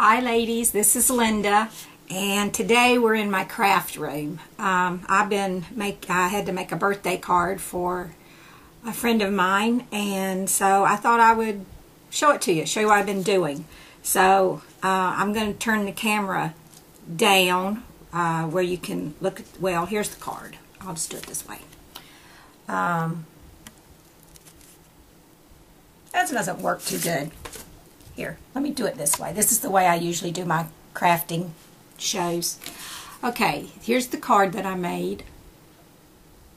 Hi ladies, this is Linda, and today we're in my craft room. I had to make a birthday card for a friend of mine, and so I thought I would show it to you, show you what I've been doing. So I'm going to turn the camera down where you can look at, well, here's the card. I'll just do it this way. That doesn't work too good. Here, let me do it this way. This is the way I usually do my crafting shows. Okay, here's the card that I made,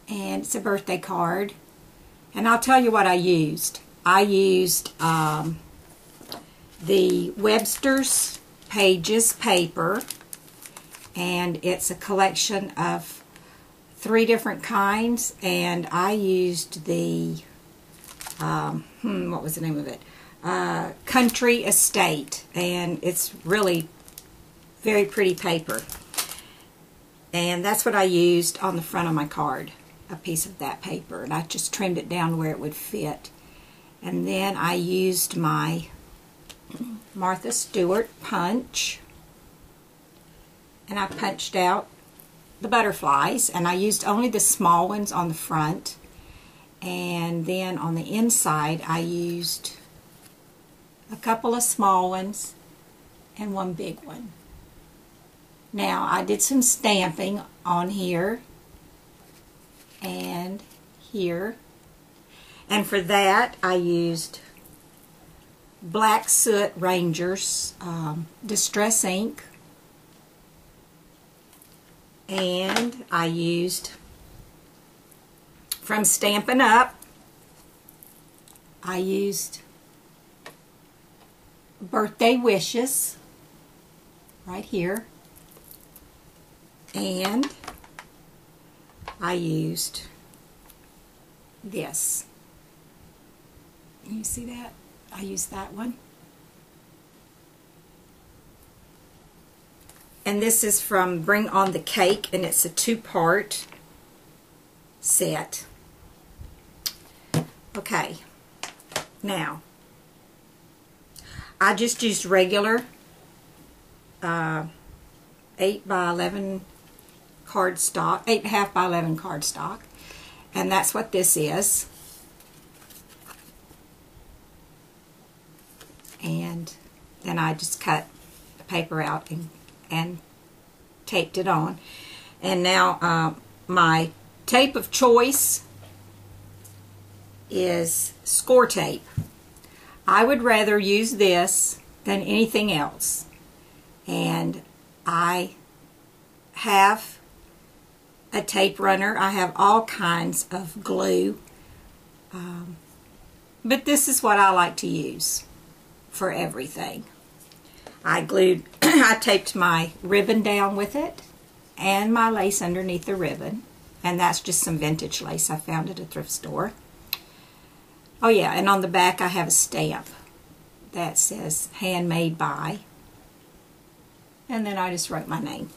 and it's a birthday card. And I'll tell you what I used. I used the Webster's Pages paper, and it's a collection of 3 different kinds, and I used the what was the name of it? Country Estate, and it's really very pretty paper, and that's what I used on the front of my card, a piece of that paper, and I just trimmed it down where it would fit. And then I used my Martha Stewart punch, and I punched out the butterflies, and I used only the small ones on the front, and then on the inside I used a couple of small ones and 1 big one. Now I did some stamping on here and here, and for that I used Black Soot Rangers Distress ink, and I used from Stampin' Up, I used Birthday Wishes right here, and I used this. Can you see that? I used that one. And this is from Bring on the Cake, and it's a 2-part set. Okay, now I just used regular 8 by 11 cardstock, 8.5 by 11 cardstock, and that's what this is. And then I just cut the paper out and taped it on. And now my tape of choice is score tape. I would rather use this than anything else, and I have a tape runner. I have all kinds of glue, but this is what I like to use for everything. I taped my ribbon down with it and my lace underneath the ribbon, and that's just some vintage lace I found at a thrift store. Oh yeah, and on the back I have a stamp that says handmade by, and then I just wrote my name.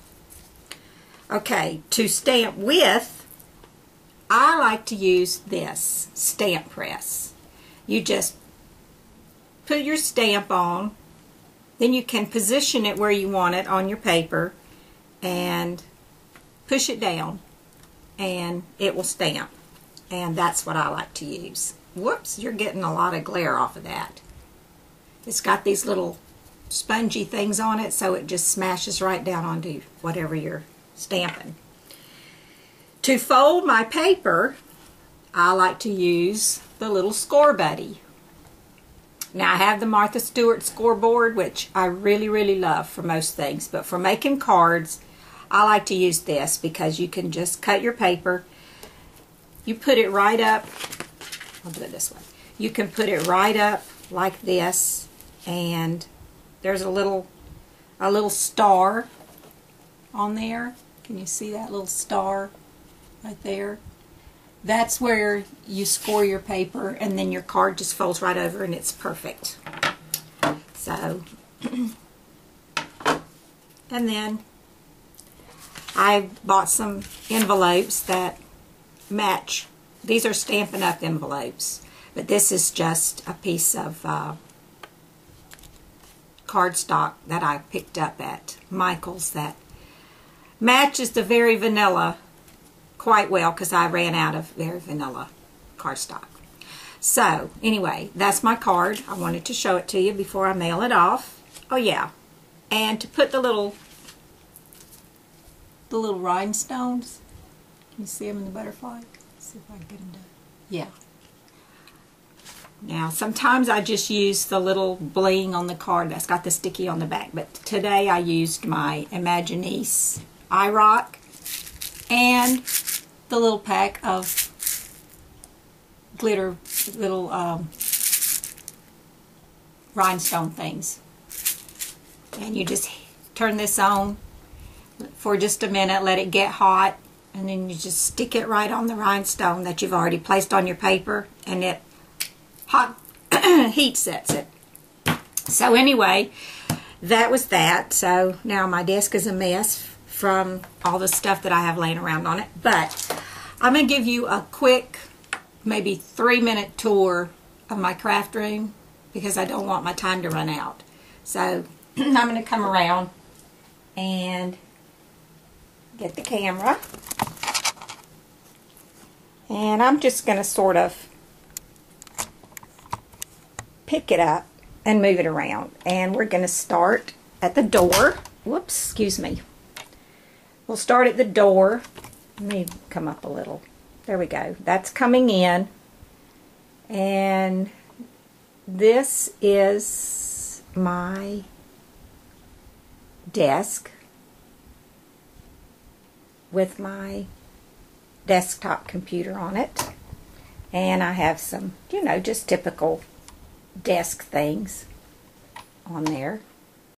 Okay, to stamp with, I like to use this stamp press. You just put your stamp on, then you can position it where you want it on your paper and push it down, and it will stamp, and that's what I like to use. Whoops, you're getting a lot of glare off of that. It's got these little spongy things on it, so it just smashes right down onto whatever you're stamping. To fold my paper, I like to use the little Score Buddy. Now I have the Martha Stewart scoreboard, which I really, really love for most things, but for making cards, I like to use this because you can just cut your paper, you put it right up. I'll do it this way. You can put it right up like this, and there's a little star on there. Can you see that little star right there? That's where you score your paper, and then your card just folds right over, and it's perfect. So, and then I bought some envelopes that match. These are Stampin' Up! Envelopes, but this is just a piece of cardstock that I picked up at Michael's that matches the Very Vanilla quite well because I ran out of Very Vanilla cardstock. So anyway, that's my card. I wanted to show it to you before I mail it off. Oh yeah, and to put the little rhinestones. Can you see them in the butterfly? Let's see if I can get them to. Yeah. Now sometimes I just use the little bling on the card that's got the sticky on the back, but today I used my Imaginis iRock and the little pack of glitter little rhinestone things. And you just turn this on for just a minute, let it get hot, and then you just stick it right on the rhinestone that you've already placed on your paper, and it hot heat sets it. So anyway, that was that. So now my desk is a mess from all the stuff that I have laying around on it, but I'm going to give you a quick, maybe 3-minute tour of my craft room because I don't want my time to run out. So I'm going to come around and get the camera, and I'm just going to sort of pick it up and move it around, and we're going to start at the door. Whoops, excuse me. We'll start at the door. Let me come up a little. There we go. That's coming in, and this is my desk with my desktop computer on it, and I have some, you know, just typical desk things on there.